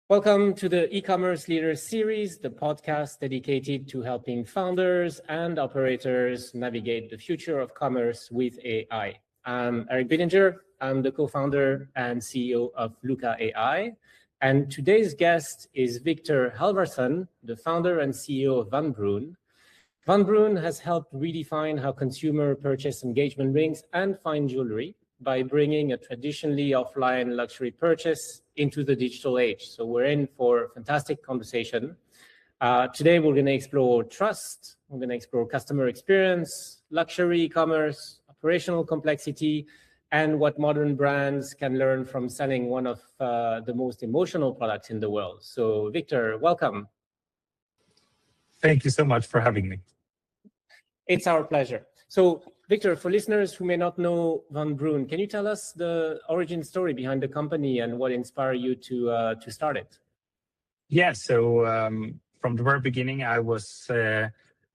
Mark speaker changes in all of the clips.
Speaker 1: Welcome to the e-commerce leaders series, the podcast dedicated to helping founders and operators navigate the future of commerce with AI. I'm Eric Bidinger. I'm the co-founder and CEO of Luca AI. And today's guest is Victor Halvarsson, the founder and CEO of Vanbruun. Vanbruun has helped redefine how consumers purchase engagement rings and fine jewelry by bringing a traditionally offline luxury purchase into the digital age. So we're in for a fantastic conversation. Today, we're going to explore trust. We're going to explore customer experience, luxury e-commerce, operational complexity, and what modern brands can learn from selling one of the most emotional products in the world. So Victor, welcome.
Speaker 2: Thank you so much for having me.
Speaker 1: It's our pleasure. So Victor, for listeners who may not know Vanbruun, can you tell us the origin story behind the company and what inspired you to start it?
Speaker 2: Yeah, so from the very beginning, I was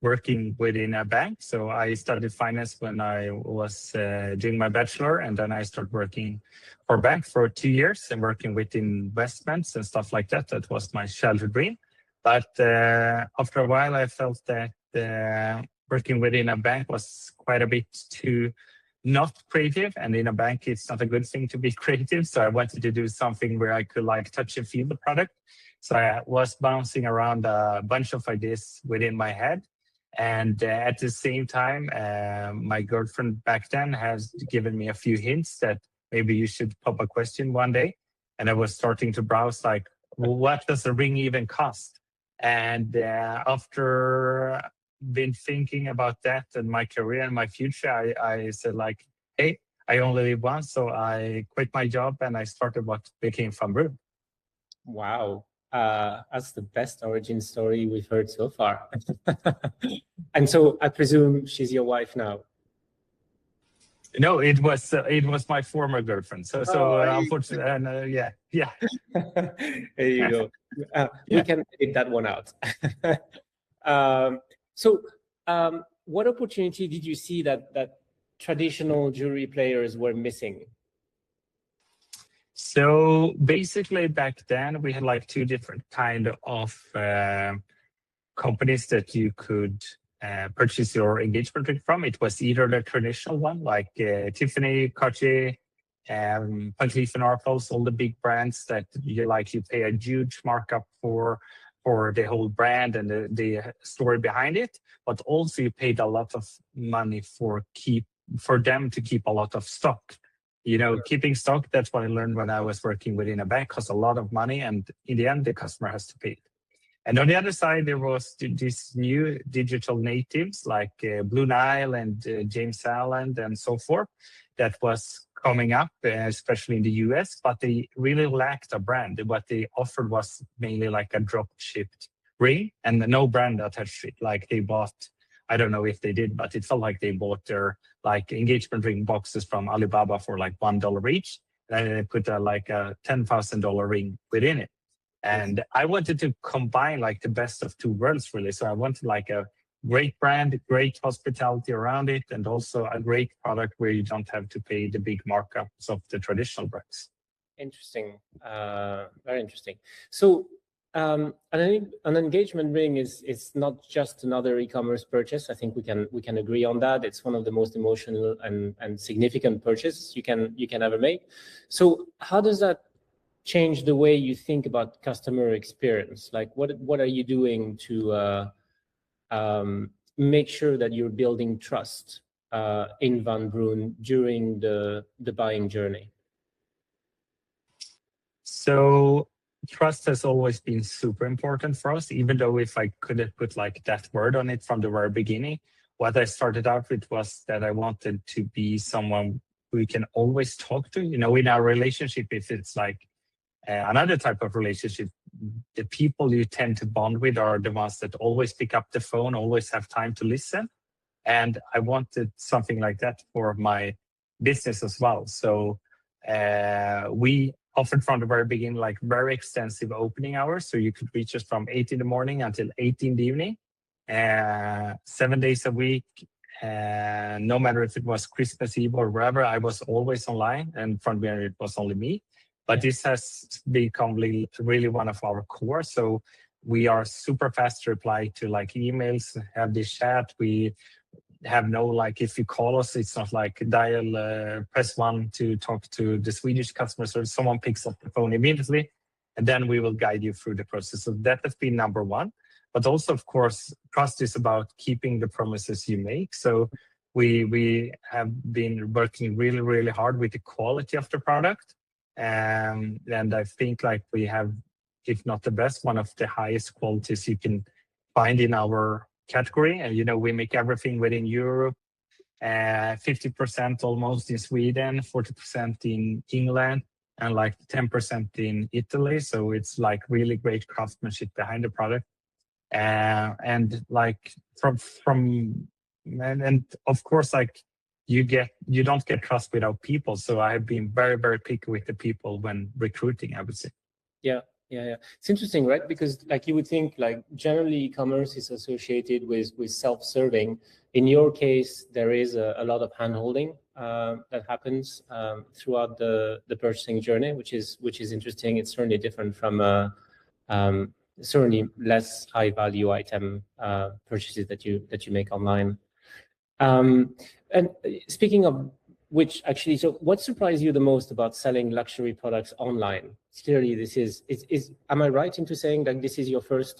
Speaker 2: working within a bank. So I studied finance when I was doing my bachelor, and then I started working for a bank for 2 years and working with investments and stuff like that. That was my childhood dream. But after a while, I felt that working within a bank was quite a bit too not creative, and in a bank it's not a good thing to be creative. So I wanted to do something where I could like touch and feel the product. So I was bouncing around a bunch of ideas within my head, and at the same time my girlfriend back then has given me a few hints that maybe you should pop a question one day. And I was starting to browse like, well, what does a ring even cost? And after been thinking about that and my career and my future, I said like, hey, I only live once, so I quit my job and I started what became Vanbruun.
Speaker 1: Wow, that's the best origin story we've heard so far. And so I presume she's your wife now.
Speaker 2: No, it was my former girlfriend. So unfortunately, yeah.
Speaker 1: There you go. We can edit that one out. So what opportunity did you see that traditional jewelry players were missing?
Speaker 2: So basically back then we had like two different kind of companies that you could purchase your engagement ring from. It was either the traditional one like Tiffany, Cartier, Van Cleef & Arpels, all the big brands that you pay a huge markup for the whole brand and the story behind it, but also you paid a lot of money for them to keep a lot of stock. Keeping stock, that's what I learned when I was working within a bank, costs a lot of money, and in the end, the customer has to pay it. And on the other side, there was these new digital natives like Blue Nile and James Allen and so forth that was coming up, especially in the US, but they really lacked a brand. What they offered was mainly like a drop-shipped ring and no brand attached to it. Like they bought, I don't know if they did, but it felt like they bought their like engagement ring boxes from Alibaba for like $1 each. And then they put a $10,000 ring within it. And I wanted to combine like the best of two worlds, really. So I wanted like a great brand, great hospitality around it, and also a great product where you don't have to pay the big markups of the traditional brands.
Speaker 1: Interesting, very interesting. So an engagement ring is not just another e-commerce purchase. I think we can agree on that. It's one of the most emotional and significant purchases you can ever make. So how does that change the way you think about customer experience? Like what are you doing to make sure that you're building trust in Vanbruun during the buying journey?
Speaker 2: So trust has always been super important for us, even though if I couldn't put like that word on it from the very beginning. What I started out with was that I wanted to be someone who you can always talk to. In our relationship, if it's like another type of relationship, the people you tend to bond with are the ones that always pick up the phone, always have time to listen. And I wanted something like that for my business as well. So we offered from the very beginning, like very extensive opening hours. So you could reach us from 8 in the morning until 8 in the evening, 7 days a week. No matter if it was Christmas Eve or wherever, I was always online. And from there, it was only me. But this has become really one of our core. So we are super fast to reply to like emails, have this chat. We have no, like, if you call us, it's not like dial, press 1 to talk to the Swedish customer service. Someone picks up the phone immediately, and then we will guide you through the process. So that has been number one. But also, of course, trust is about keeping the promises you make. So we have been working really, really hard with the quality of the product. And I think like we have, if not the best, one of the highest qualities you can find in our category. And, you know, we make everything within Europe, 50% almost in Sweden, 40% in England, and like 10% in Italy. So it's like really great craftsmanship behind the product. And like and of course, like you don't get trust without people. So I have been very, very picky with the people when recruiting, I would say.
Speaker 1: Yeah. It's interesting, right? Because like you would think like generally e-commerce is associated with self-serving. In your case, there is a lot of hand-holding that happens throughout the purchasing journey, which is interesting. It's certainly different from certainly less high-value item purchases that you make online. And speaking of which, actually, so what surprised you the most about selling luxury products online? Clearly, this is am I right into saying that this is your first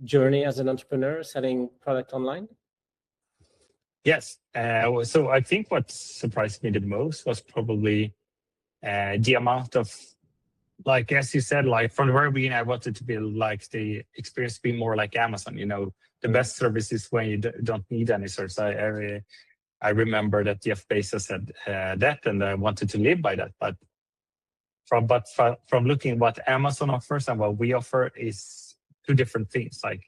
Speaker 1: journey as an entrepreneur selling product online?
Speaker 2: Yes. So I think what surprised me the most was probably the amount of, like, as you said, like from the very beginning, I wanted to be like the experience to be more like Amazon. You know, the best service is when you don't need any service. I remember that Jeff Bezos said that, and I wanted to live by that. But from looking what Amazon offers and what we offer is two different things. Like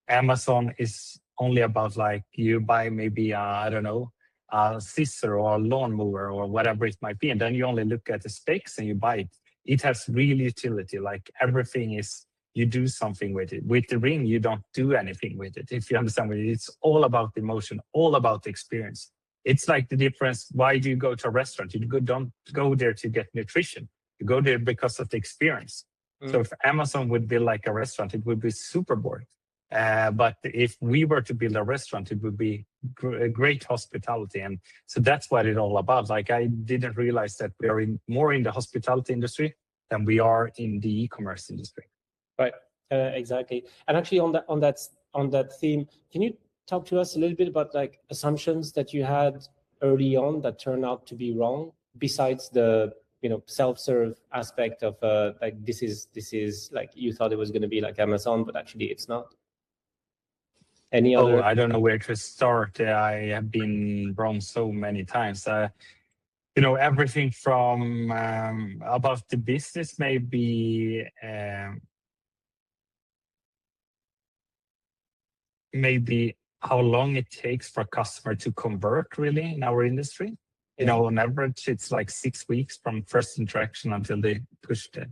Speaker 2: Amazon is only about like you buy maybe I don't know, a scissor or a lawnmower or whatever it might be, and then you only look at the specs and you buy it. It has real utility. Like everything is, you do something with it. With the ring, you don't do anything with it. If you understand what it is, it's all about the emotion, all about the experience. It's like the difference. Why do you go to a restaurant? Don't go there to get nutrition. You go there because of the experience. So if Amazon would be like a restaurant, it would be super boring. But if we were to build a restaurant, it would be a great hospitality. And so that's what it's all about. Like I didn't realize that we are more in the hospitality industry than we are in the e-commerce industry.
Speaker 1: Right, exactly. And actually on that theme, can you talk to us a little bit about like assumptions that you had early on that turned out to be wrong, besides the self-serve aspect of like this is like you thought it was going to be like Amazon, but actually it's not? Any other?
Speaker 2: I don't know where to start. I have been wrong so many times. Everything from about the business, maybe how long it takes for a customer to convert really in our industry. On average, it's like 6 weeks from first interaction until they push the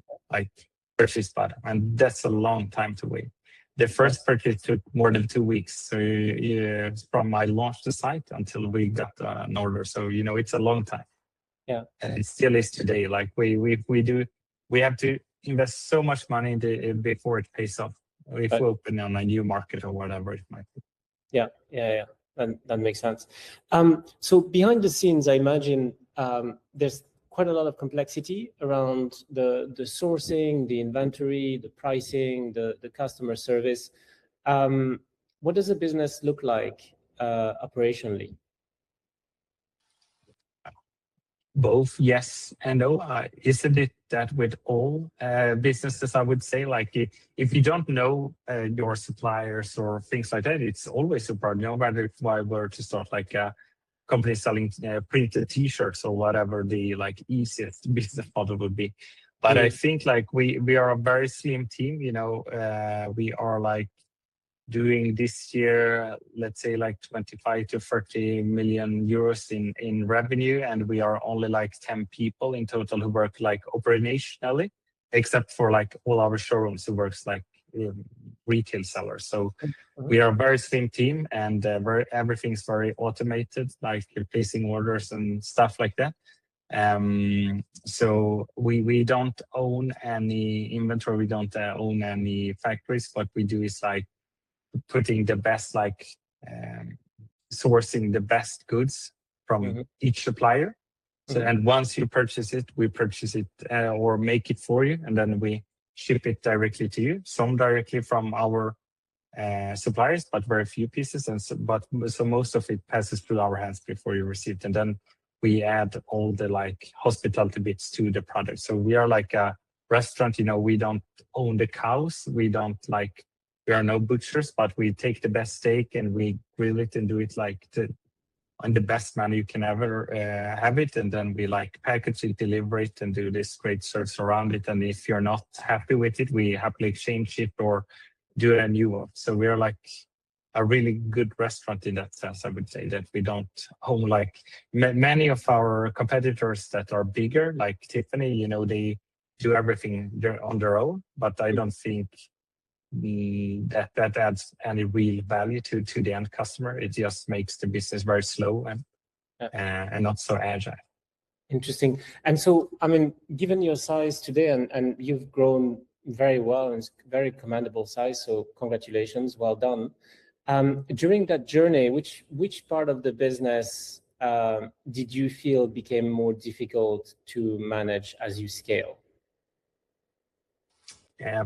Speaker 2: purchase button. And that's a long time to wait. The first purchase took more than 2 weeks. So from I launched the site until we got an order. So, it's a long time.
Speaker 1: Yeah.
Speaker 2: And it still is today. Like we have to invest so much money before it pays off. If we open on a new market or whatever it might be.
Speaker 1: Yeah. That makes sense. So behind the scenes, I imagine there's quite a lot of complexity around the sourcing, the inventory, the pricing, the customer service. What does a business look like operationally?
Speaker 2: Both yes and no. Isn't it that with all businesses, I would say, like if you don't know your suppliers or things like that, it's always super hard. No matter if I were to start like a company selling printed T-shirts or whatever the like easiest business model would be. But I think like we are a very slim team. We are like doing this year, let's say like 25 to 30 million euros in revenue. And we are only like 10 people in total who work like operationally, except for like all our showrooms who works like retail sellers. So we are a very slim team, and everything's very automated, like you're placing orders and stuff like that. So we don't own any inventory, we don't own any factories. What we do is like putting the best, like sourcing the best goods from each supplier. So and once you purchase it, we purchase it or make it for you, and then we ship it directly to you. Some directly from our suppliers, but very few pieces, and so most of it passes through our hands before you receive it, and then we add all the like hospitality bits to the product. So we are like a restaurant, you know, we don't own the cows, we are no butchers, but we take the best steak and we grill it and do it like on the best manner you can ever have it, and then we like package it, deliver it, and do this great service around it. And if you're not happy with it, we happily exchange it or do a new one. So we are like a really good restaurant in that sense. I would say that we don't own like many of our competitors that are bigger, like Tiffany. You know, they do everything on their own, but I don't think that adds any real value to the end customer. It just makes the business very slow and not so agile.
Speaker 1: Interesting. And so, I mean, given your size today, and you've grown very well, and it's very commendable size, so congratulations, well done. During that journey, which part of the business did you feel became more difficult to manage as you scale?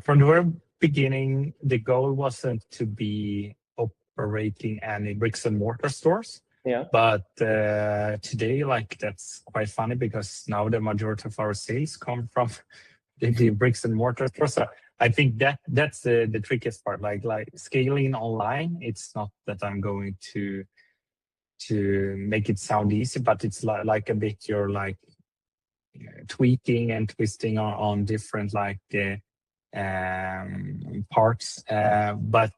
Speaker 2: From the very beginning, the goal wasn't to be operating any bricks and mortar stores.
Speaker 1: Yeah.
Speaker 2: But today, like, that's quite funny because now the majority of our sales come from the bricks and mortar stores. So I think that's the trickiest part. Like scaling online, it's not that I'm going to make it sound easy, but it's like a bit you're like tweaking and twisting on different like parts. But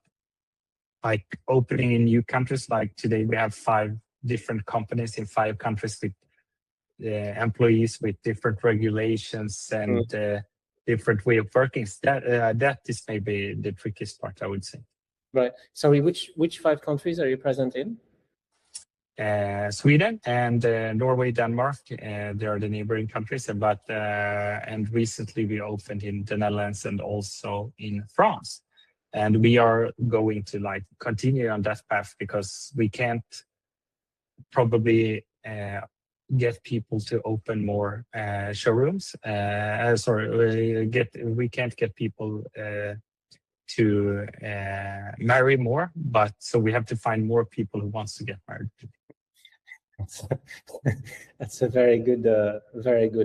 Speaker 2: like opening in new countries, like today we have 5 different companies in 5 countries with employees with different regulations and different way of working. That is maybe the trickiest part, I would say.
Speaker 1: Right. Sorry, which 5 countries are you present in?
Speaker 2: Sweden and Norway, Denmark. They are the neighboring countries. But and recently we opened in the Netherlands and also in France. And we are going to like continue on that path because we can't probably get people to open more showrooms. We can't get people to marry more, but so we have to find more people who wants to get married.
Speaker 1: That's a very good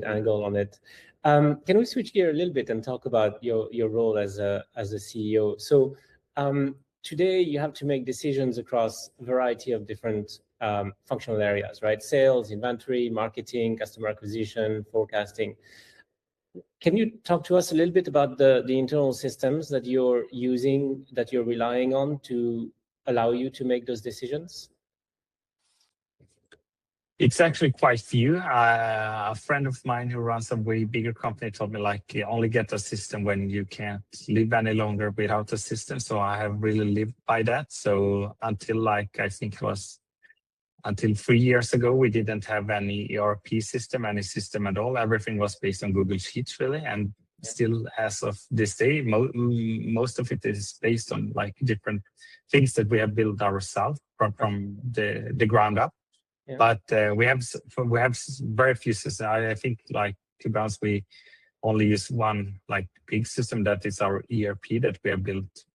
Speaker 1: angle on it. Can we switch gear a little bit and talk about your role as a CEO? So today you have to make decisions across a variety of different functional areas, right? Sales, inventory, marketing, customer acquisition, forecasting. Can you talk to us a little bit about the internal systems that you're using, that you're relying on to allow you to make those decisions?
Speaker 2: It's actually quite few. A friend of mine who runs a way bigger company told me like you only get a system when you can't live any longer without a system. So I have really lived by that. So until like I think it was until 3 years ago, we didn't have any ERP system, any system at all. Everything was based on Google Sheets really, and still as of this day, most of it is based on like different things that we have built ourselves from the ground up. Yeah. But we have very few systems. I think, like, to be honest, we only use one like big system, that is our ERP that we have built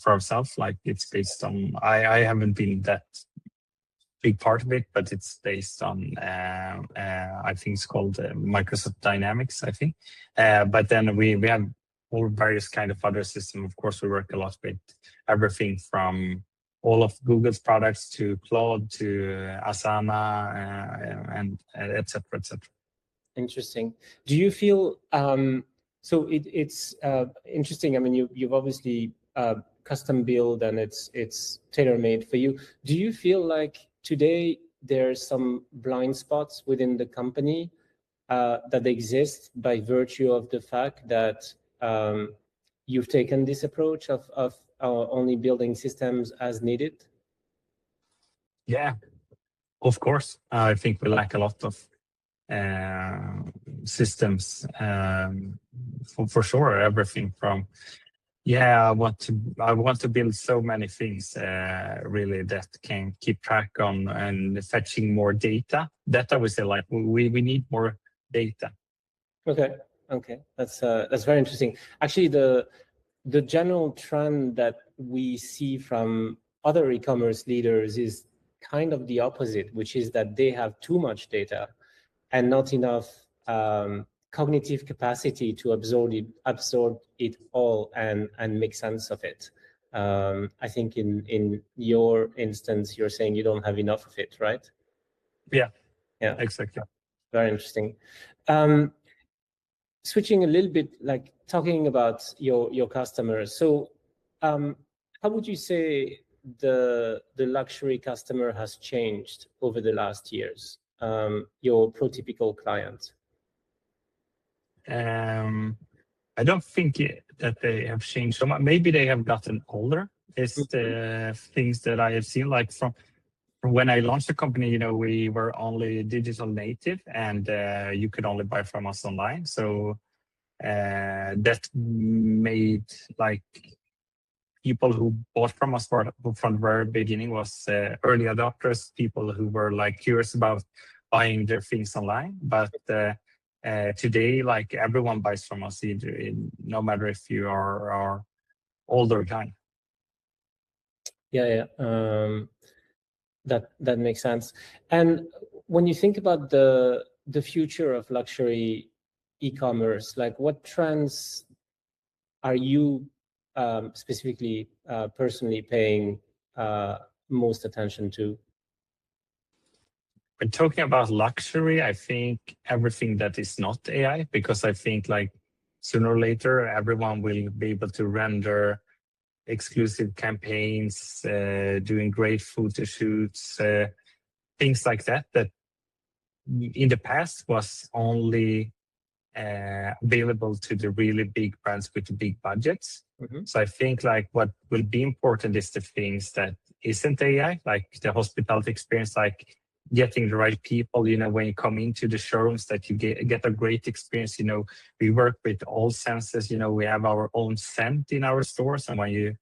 Speaker 2: for ourselves. Like it's based on, I haven't been that big part of it, but it's based on I think it's called Microsoft Dynamics, I think. But then we have all various kind of other systems. Of course, we work a lot with everything from all of Google's products to Claude to Asana and et cetera, et cetera.
Speaker 1: Interesting. Do you feel so? It's interesting. I mean, you've obviously custom built and it's tailor made for you. Do you feel like today there's some blind spots within the company that exist by virtue of the fact that you've taken this approach of only building systems as needed?
Speaker 2: Yeah, of course. I think we lack a lot of systems, for sure. Everything from I want to build so many things really that can keep track on and fetching more data. That I would say, like, we need more data.
Speaker 1: Okay, that's very interesting. Actually, the general trend that we see from other e-commerce leaders is kind of the opposite, which is that they have too much data and not enough cognitive capacity to absorb it all and make sense of it. I think in your instance, you're saying you don't have enough of it, right?
Speaker 2: Yeah,
Speaker 1: yeah,
Speaker 2: exactly.
Speaker 1: Very interesting. Switching a little bit, like talking about your customers. So how would you say the luxury customer has changed over the last years? Your prototypical client?
Speaker 2: I don't think that they have changed so much. Maybe they have gotten older. It's the things that I have seen, like from when I launched the company, we were only digital native and you could only buy from us online. So that made like people who bought from us from the very beginning was early adopters, people who were like curious about buying their things online. But today, like everyone buys from us, no matter if you are old or young.
Speaker 1: Yeah. That makes sense. And when you think about the future of luxury e-commerce, like what trends are you specifically personally paying most attention to?
Speaker 2: When talking about luxury, I think everything that is not AI, because I think like sooner or later, everyone will be able to render exclusive campaigns, doing great photo shoots, things like that in the past was only available to the really big brands with the big budgets. So I think like what will be important is the things that isn't AI, like the hospitality experience, like getting the right people, when you come into the showrooms, that you get a great experience. We work with all senses, we have our own scent in our stores. And when you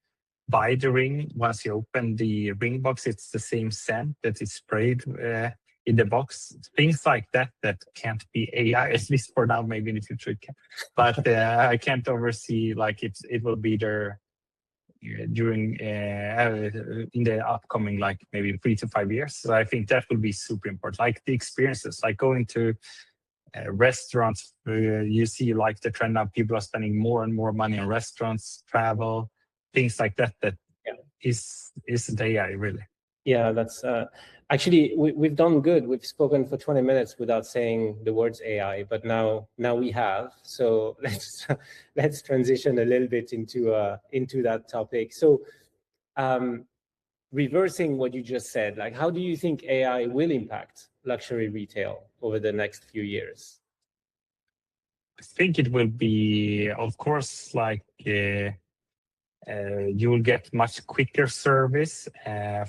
Speaker 2: buy the ring, once you open the ring box, it's the same scent that is sprayed in the box. Things like that can't be AI, at least for now. Maybe in the future it can. But I can't oversee like it will be there during in the upcoming like maybe 3 to 5 years. So I think that will be super important. Like the experiences, like going to restaurants, you see like the trend now. People are spending more and more money on restaurants, travel, things like that. Isn't AI really.
Speaker 1: Yeah, that's actually we've done good. We've spoken for 20 minutes without saying the words AI, but now we have. So let's transition a little bit into that topic. So reversing what you just said, like how do you think AI will impact luxury retail over the next few years?
Speaker 2: I think it will be, of course, like you will get much quicker service.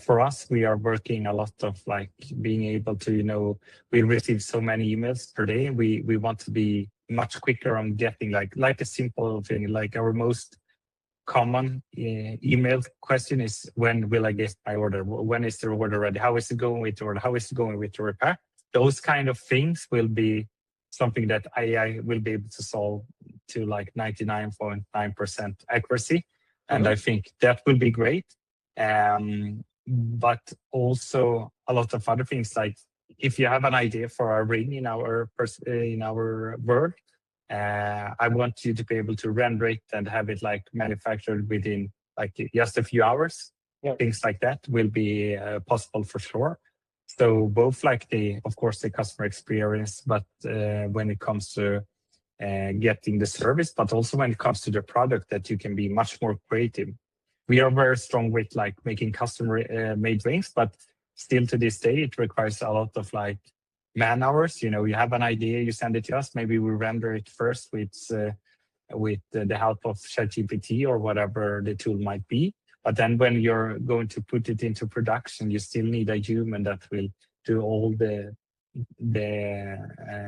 Speaker 2: For us, we are working a lot of like being able to, we receive so many emails per day. We want to be much quicker on getting like a simple thing. Like our most common email question is, when will I get my order? When is the order ready? How is it going with the order? How is it going with the repair? Those kind of things will be something that AI will be able to solve to like 99.9% accuracy. And I think that will be great. But also a lot of other things, like if you have an idea for a ring in our world, I want you to be able to render it and have it like manufactured within like just a few hours.
Speaker 1: Yeah.
Speaker 2: Things like that will be possible for sure. So both like of course, the customer experience, but when it comes to getting the service, but also when it comes to the product, that you can be much more creative. We are very strong with like making customer made rings, but still to this day, it requires a lot of like man hours. You have an idea, you send it to us, maybe we render it first with with the help of ChatGPT or whatever the tool might be. But then when you're going to put it into production, you still need a human that will do all the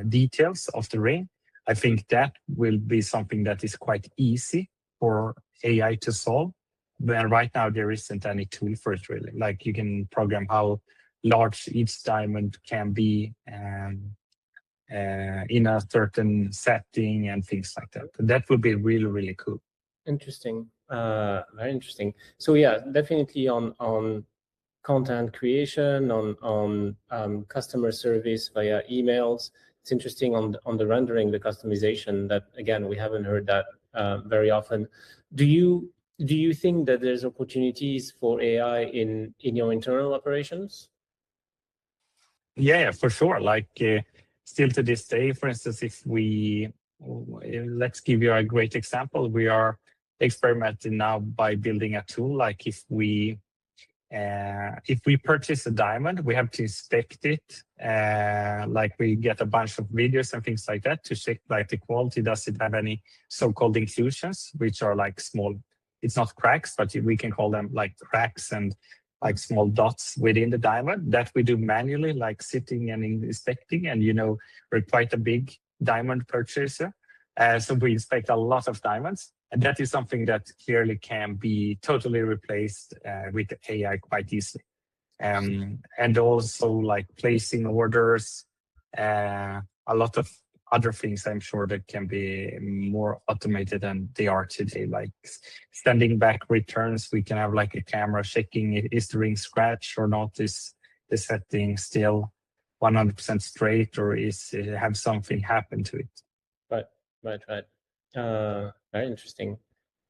Speaker 2: details of the ring. I think that will be something that is quite easy for AI to solve. But right now there isn't any tool for it really. Like you can program how large each diamond can be in a certain setting and things like that. That would be really, really cool.
Speaker 1: Interesting. Very interesting. So yeah, definitely on content creation, on customer service via emails. It's interesting on the rendering, the customization. That again, we haven't heard that very often. Do you think that there's opportunities for AI in your internal operations?
Speaker 2: Yeah, for sure. Like still to this day, for instance, let's give you a great example. We are experimenting now by building a tool. Like if we purchase a diamond, we have to inspect it. Like we get a bunch of videos and things like that to check like the quality. Does it have any so-called inclusions, which are like small, it's not cracks, but we can call them like cracks and like small dots within the diamond that we do manually, like sitting and inspecting. And, we're quite a big diamond purchaser. So we inspect a lot of diamonds. And that is something that clearly can be totally replaced with AI quite easily. And also like placing orders, a lot of other things I'm sure that can be more automated than they are today, like sending back returns. We can have like a camera checking is the ring scratched or not, is the setting still 100% straight, or have something happened to it.
Speaker 1: Right. Very interesting.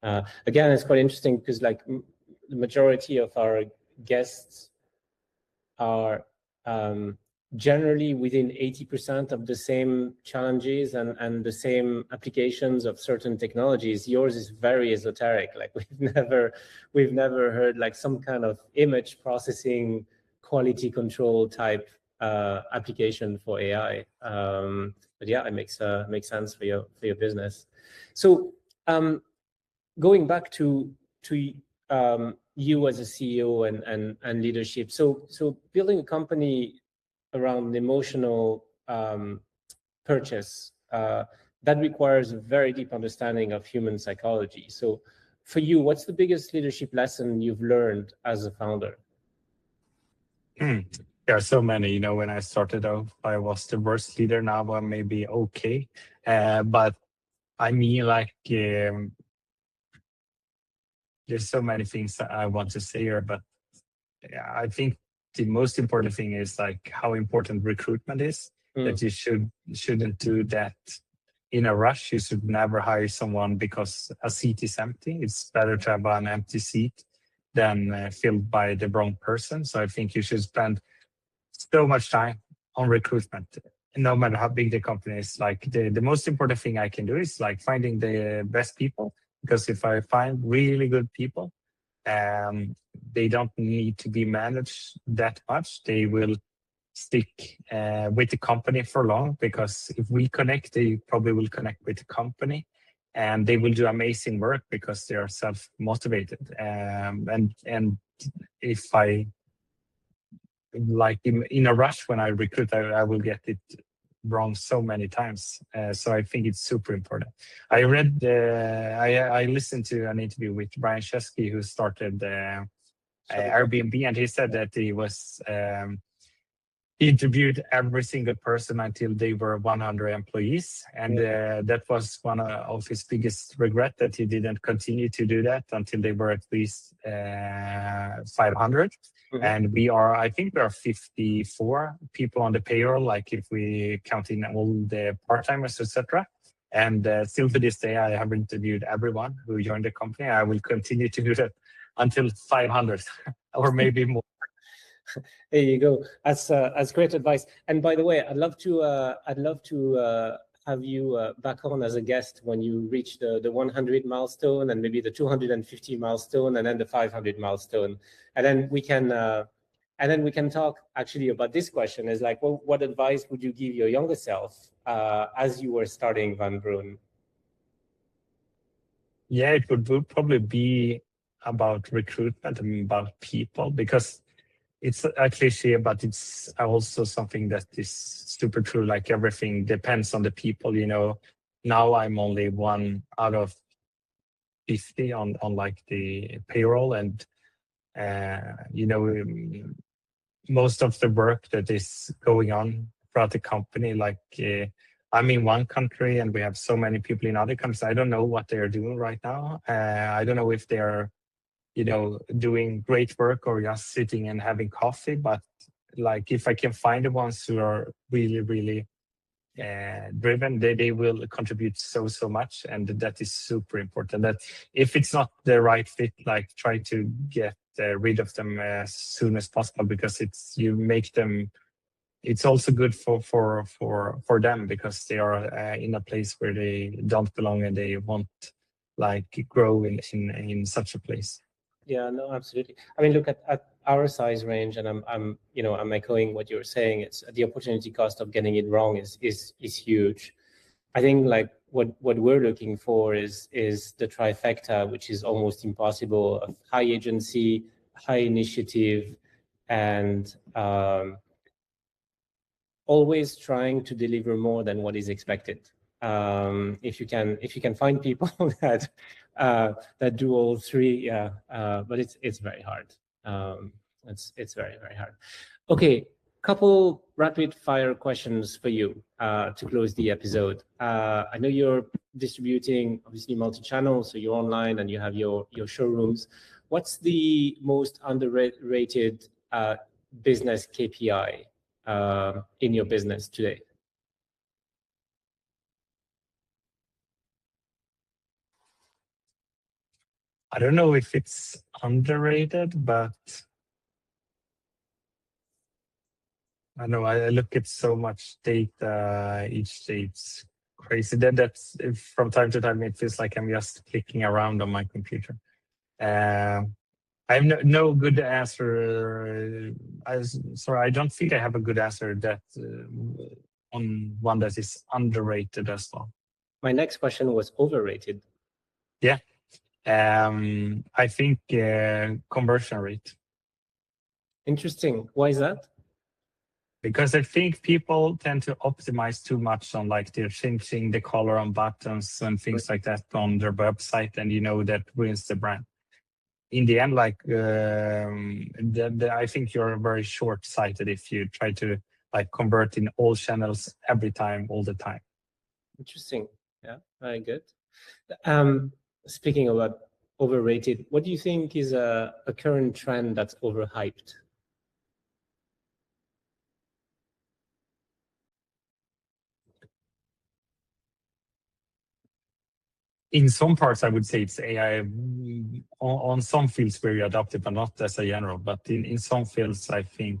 Speaker 1: Again, it's quite interesting because like the majority of our guests are generally within 80% of the same challenges and the same applications of certain technologies. Yours is very esoteric. Like we've never heard like some kind of image processing, quality control type application for AI. But yeah, it makes sense for your business. So going back to you as a CEO and leadership. So building a company around emotional purchase, that requires a very deep understanding of human psychology. So for you, what's the biggest leadership lesson you've learned as a founder?
Speaker 2: There are so many. When I started off, I was the worst leader. Now I'm maybe okay. But I mean, like, there's so many things that I want to say here, but I think the most important thing is like how important recruitment is. That you shouldn't do that in a rush. You should never hire someone because a seat is empty. It's better to have an empty seat than filled by the wrong person. So I think you should spend so much time on recruitment, no matter how big the company is. Like the most important thing I can do is like finding the best people, because if I find really good people, they don't need to be managed that much. They will stick with the company for long, because if we connect, they probably will connect with the company, and they will do amazing work because they are self-motivated. And if I like in a rush when I recruit, I will get it wrong so many times. So I think it's super important. I read, I listened to an interview with Brian Chesky, who started Airbnb, and he said that he was he interviewed every single person until they were 100 employees, and that was one of his biggest regret, that he didn't continue to do that until they were at least 500. And I think we are 54 people on the payroll, like if we count in all the part-timers, etc. And still to this day, I have interviewed everyone who joined the company. I will continue to do that until 500 or maybe more.
Speaker 1: There you go. That's great advice. And by the way, I'd love to have you back on as a guest when you reach the 100 milestone, and maybe the 250 milestone, and then the 500 milestone, and then we can talk actually about this question. Is like, well, what advice would you give your younger self as you were starting Vanbruun?
Speaker 2: Yeah, it would probably be about recruitment and about people, because it's a cliche, but it's also something that is super true. Like everything depends on the people, Now I'm only 1 out of 50 on like the payroll, and most of the work that is going on throughout the company, like I'm in one country and we have so many people in other countries. I don't know what they are doing right now. I don't know if they are, doing great work or just sitting and having coffee. But like, if I can find the ones who are really, really driven, they will contribute so much, and that is super important. That if it's not the right fit, like try to get rid of them as soon as possible, because you make them. It's also good for them, because they are in a place where they don't belong and they won't like grow in such a place.
Speaker 1: Yeah, no, absolutely. I mean, look at our size range, and I'm echoing what you're saying. It's the opportunity cost of getting it wrong is huge. I think like what we're looking for is the trifecta, which is almost impossible, of high agency, high initiative, and always trying to deliver more than what is expected. If you can find people that do all three, yeah. But it's very hard. It's very, very hard. Okay, couple rapid fire questions for you to close the episode. I know you're distributing obviously multi-channel, so you're online and you have your showrooms. What's the most underrated business KPI in your business today?
Speaker 2: I don't know if it's underrated, but I know I look at so much data each day. It's crazy. That's from time to time it feels like I'm just clicking around on my computer. I have no good answer. Sorry, I don't think I have a good answer that on one that is underrated as well.
Speaker 1: My next question was overrated.
Speaker 2: Yeah. I think conversion rate.
Speaker 1: Interesting. Why is that?
Speaker 2: Because I think people tend to optimize too much on like they're changing the color on buttons and things like that on their website, and that ruins the brand. In the end, like I think you're very short-sighted if you try to like convert in all channels every time, all the time.
Speaker 1: Interesting. Yeah, very good. Speaking about overrated, what do you think is a current trend that's overhyped?
Speaker 2: In some parts, I would say it's AI. On some fields very adopted, but not as a general. But in some fields, I think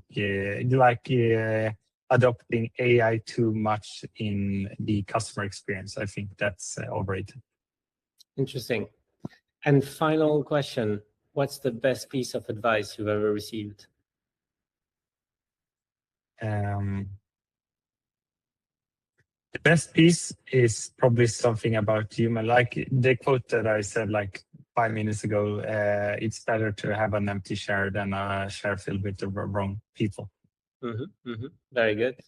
Speaker 2: adopting AI too much in the customer experience. I think that's overrated.
Speaker 1: Interesting. And final question, what's the best piece of advice you've ever received?
Speaker 2: The best piece is probably something about human, like the quote that I said like 5 minutes ago. It's better to have an empty chair than a chair filled with the wrong people.
Speaker 1: Very good.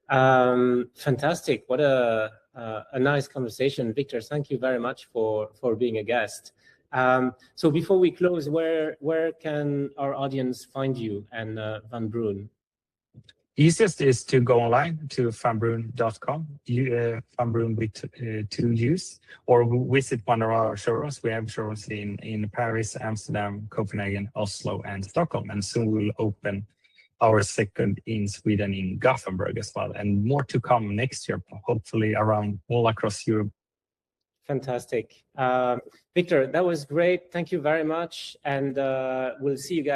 Speaker 1: Fantastic. What a nice conversation. Victor, thank you very much for being a guest. So before we close, where can our audience find you and Vanbruun?
Speaker 2: Easiest is to go online to vanbruun.com, Vanbruun with 2 U's, or visit one of our showrooms. We have showrooms in Paris, Amsterdam, Copenhagen, Oslo, and Stockholm, and soon we'll open our second in Sweden in Gothenburg as well, and more to come next year, hopefully around all across Europe.
Speaker 1: Fantastic. Victor, that was great. Thank you very much. And we'll see you guys